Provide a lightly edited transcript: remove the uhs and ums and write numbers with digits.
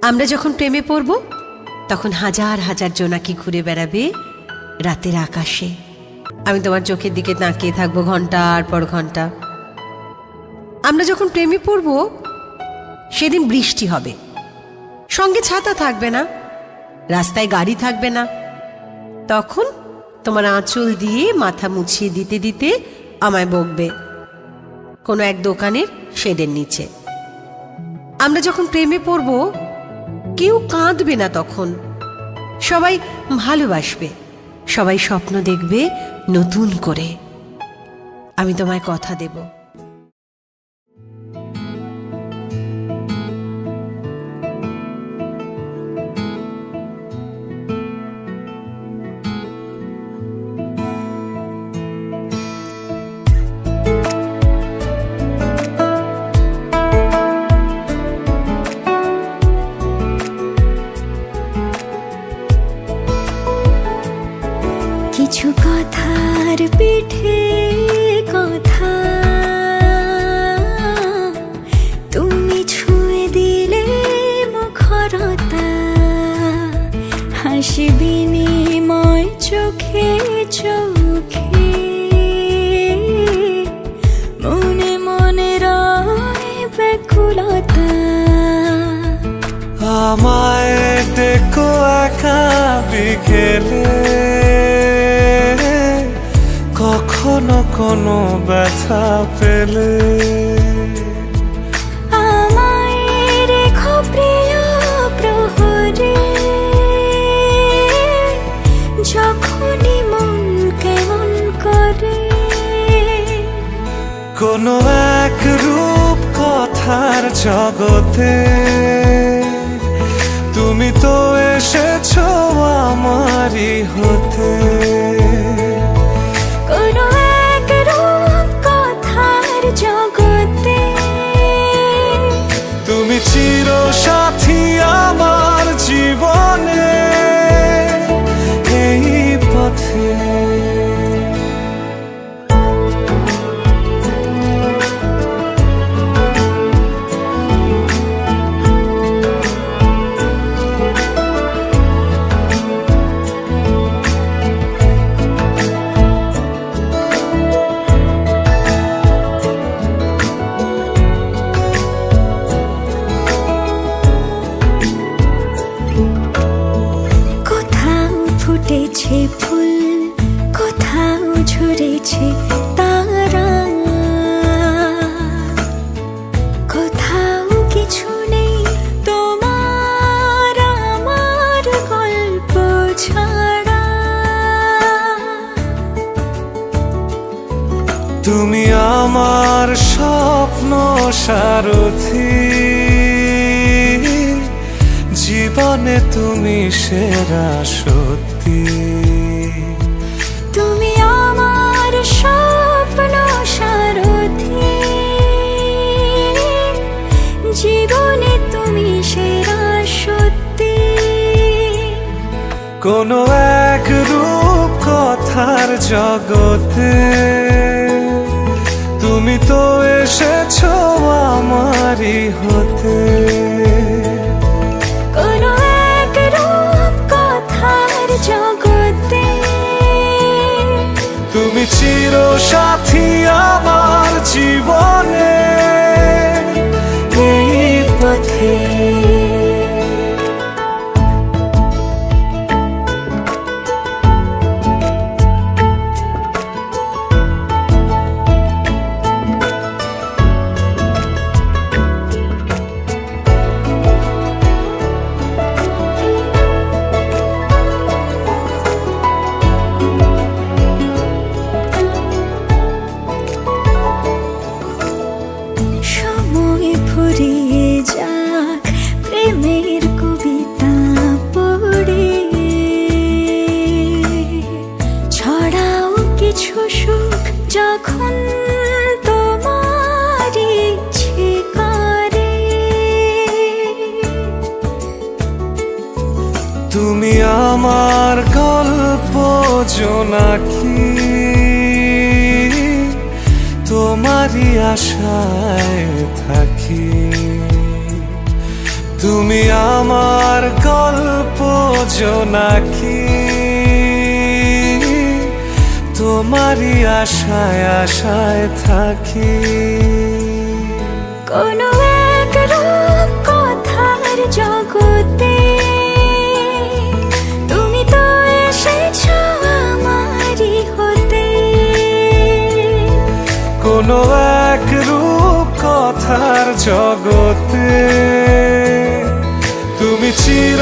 আমরা যখন প্রেমে পড়ব তখন হাজার হাজার জোনাকি ঘুরে বেড়াবে রাতের আকাশে। আমি তোমার চোখের দিকে তাকিয়ে থাকবো ঘন্টার পর ঘন্টা। আমরা যখন প্রেমে পড়ব সেদিন বৃষ্টি হবে, সঙ্গে ছাতা থাকবে না, রাস্তায় গাড়ি থাকবে না। তখন তোমার আঁচল দিয়ে মাথা মুছিয়ে দিতে দিতে আমায় বকবে কোনো এক দোকানের শেডের নিচে। আমরা যখন প্রেমে পড়ব কেউ কাঁদবে না, তখন সবাই ভালোবাসবে, সবাই স্বপ্ন দেখবে নতুন করে। আমি তোমায় কথা দেব। কিছু কথার পিঠে কথা তুমি ছুঁয়ে দিলে মুখরতা, হাসি বিনিময় চোখে চোখে, মনে মনে রয় ব্যাকুলতা। আমায় দেখো একা বিকেলে, কখনো কোনো ব্যথা পেলে আমায় রেখো প্রিয় প্রহরে, যখনই মন কেমন করে। কোনো এক রূপ কথার জগতে তুমি তো এসেছো আমারই হতে। কোনো এক রূপ কথার জগতে তুমি চির সাথী আমার জীবনে, এই পথে ফুটেছে ফুল, কোথাও ঝরেছে তারা, কোথাও কিছু নেই তোমার আমার গল্প ছাড়া। তুমি আমার স্বপ্ন সারথি, জীবনে তুমি সেরা সত্যি। তুমি আমার স্বপ্ন সারথি, জীবনে তুমি সেরা সত্যি। কোনো এক রূপ কথার জগতে তুমি তো এসেছো আমারই হতে। কোনো এক রূপ কথার জগতে তুমি চির সাথী আমার জীবনে, এই পথে। ফুরিয়ে যাক প্রেমের কবিতা পড়ে, ছড়াও কিছু সুখ যখন তোমার ইচ্ছে করে। তুমি আমার গল্প জোনাকি, তোমারই আশায় থাকি। তুমি আমার গল্প জোনাকি, তোমারই আশায় আশায় থাকি। কোনো এক রূপ কথার জগতে তুমি তো এসেছো আমারই হতে। কোনো এক রূপ কথার জগতে তুমি চির